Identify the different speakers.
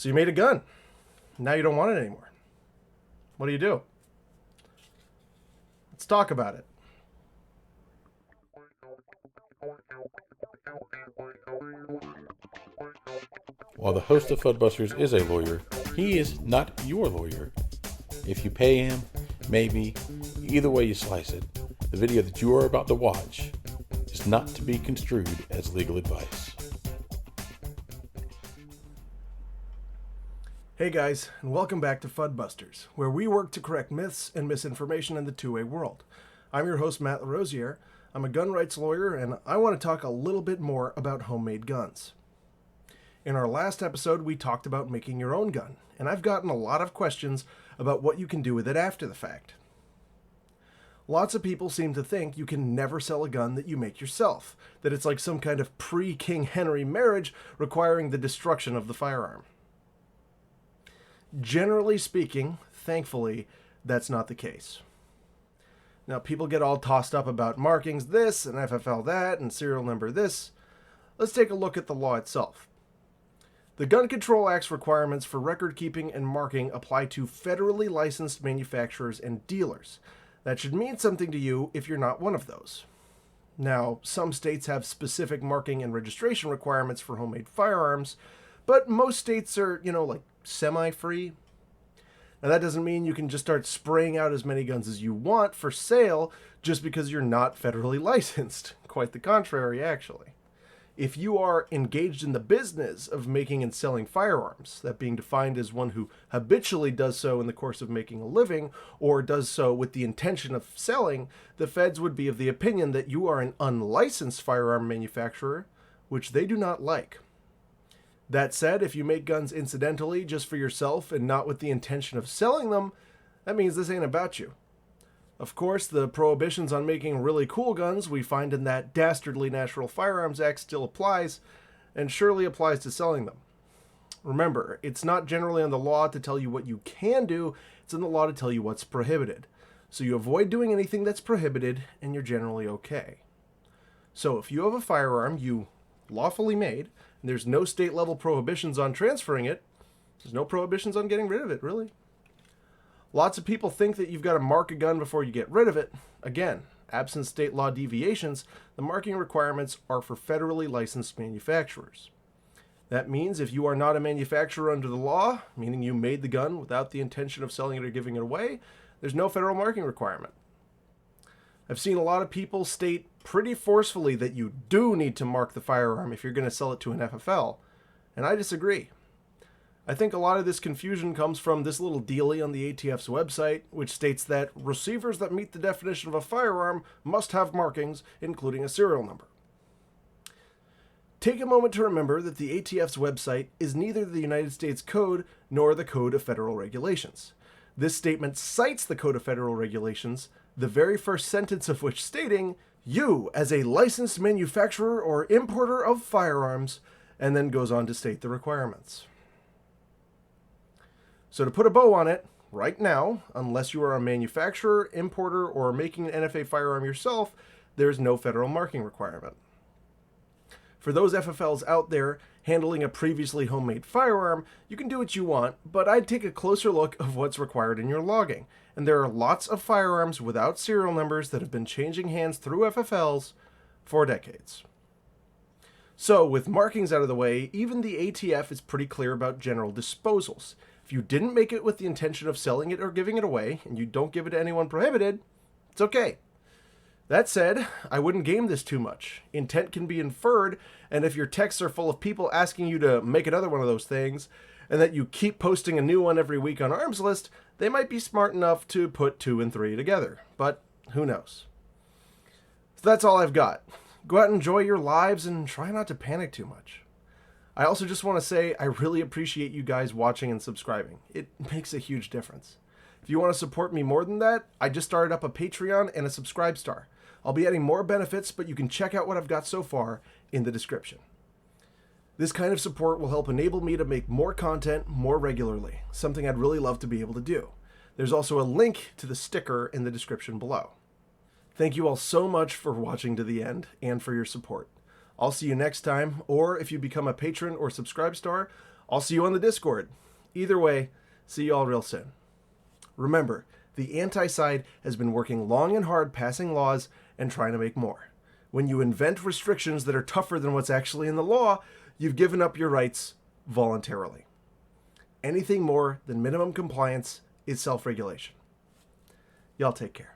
Speaker 1: So you made a gun. Now you don't want it anymore. What do? Let's talk about it.
Speaker 2: While the host of Fuddbusters is a lawyer, he is not your lawyer. If you pay him, maybe, either way you slice it, the video that you are about to watch is not to be construed as legal advice.
Speaker 1: Hey guys, and welcome back to Fuddbusters, where we work to correct myths and misinformation in the two-way world. I'm your host, MacLeod. I'm a gun rights lawyer, and I want to talk a little bit more about homemade guns. In our last episode, we talked about making your own gun, and I've gotten a lot of questions about what you can do with it after the fact. Lots of people seem to think you can never sell a gun that you make yourself, that it's like some kind of pre-King Henry marriage requiring the destruction of the firearm. Generally speaking, thankfully, that's not the case. Now, people get all tossed up about markings this and FFL that and serial number this. Let's take a look at the law itself. The Gun Control Act's requirements for record keeping and marking apply to federally licensed manufacturers and dealers. That should mean something to you if you're not one of those. Now, some states have specific marking and registration requirements for homemade firearms, but most states are, like semi-free. Now, that doesn't mean you can just start spraying out as many guns as you want for sale just because you're not federally licensed. Quite the contrary, actually. If you are engaged in the business of making and selling firearms, that being defined as one who habitually does so in the course of making a living, or does so with the intention of selling, the feds would be of the opinion that you are an unlicensed firearm manufacturer, which they do not like. That said, if you make guns incidentally just for yourself and not with the intention of selling them, that means this ain't about you. Of course, the prohibitions on making really cool guns we find in that dastardly National Firearms Act still applies, and surely applies to selling them. Remember, it's not generally in the law to tell you what you can do, it's in the law to tell you what's prohibited. So you avoid doing anything that's prohibited, and you're generally okay. So if you have a firearm you lawfully made, and there's no state-level prohibitions on transferring it, there's no prohibitions on getting rid of it, really. Lots of people think that you've got to mark a gun before you get rid of it. Again, absent state law deviations, the marking requirements are for federally licensed manufacturers. That means if you are not a manufacturer under the law, meaning you made the gun without the intention of selling it or giving it away, there's no federal marking requirement. I've seen a lot of people state pretty forcefully that you do need to mark the firearm if you're going to sell it to an FFL, and I disagree. I think a lot of this confusion comes from this little dealie on the ATF's website, which states that receivers that meet the definition of a firearm must have markings, including a serial number. Take a moment to remember that the ATF's website is neither the United States Code nor the Code of Federal Regulations. This statement cites the Code of Federal Regulations, the very first sentence of which stating, "You, as a licensed manufacturer or importer of firearms," and then goes on to state the requirements. So to put a bow on it, right now, unless you are a manufacturer, importer, or making an NFA firearm yourself, there is no federal marking requirement. For those FFLs out there handling a previously homemade firearm, you can do what you want, but I'd take a closer look of what's required in your logging. And there are lots of firearms without serial numbers that have been changing hands through FFLs for decades. So, with markings out of the way, even the ATF is pretty clear about general disposals. If you didn't make it with the intention of selling it or giving it away, and you don't give it to anyone prohibited, it's okay. That said, I wouldn't game this too much. Intent can be inferred, and if your texts are full of people asking you to make another one of those things, and that you keep posting a new one every week on Arms List, they might be smart enough to put 2 and 3 together. But who knows? So that's all I've got. Go out and enjoy your lives and try not to panic too much. I also just want to say I really appreciate you guys watching and subscribing. It makes a huge difference. If you want to support me more than that, I just started up a Patreon and a Subscribe Star. I'll be adding more benefits, but you can check out what I've got so far in the description. This kind of support will help enable me to make more content more regularly, something I'd really love to be able to do. There's also a link to the sticker in the description below. Thank you all so much for watching to the end and for your support. I'll see you next time, or if you become a patron or subscribe star, I'll see you on the Discord. Either way, see you all real soon. Remember, the anti-side has been working long and hard passing laws and trying to make more. When you invent restrictions that are tougher than what's actually in the law, you've given up your rights voluntarily. Anything more than minimum compliance is self-regulation. Y'all take care.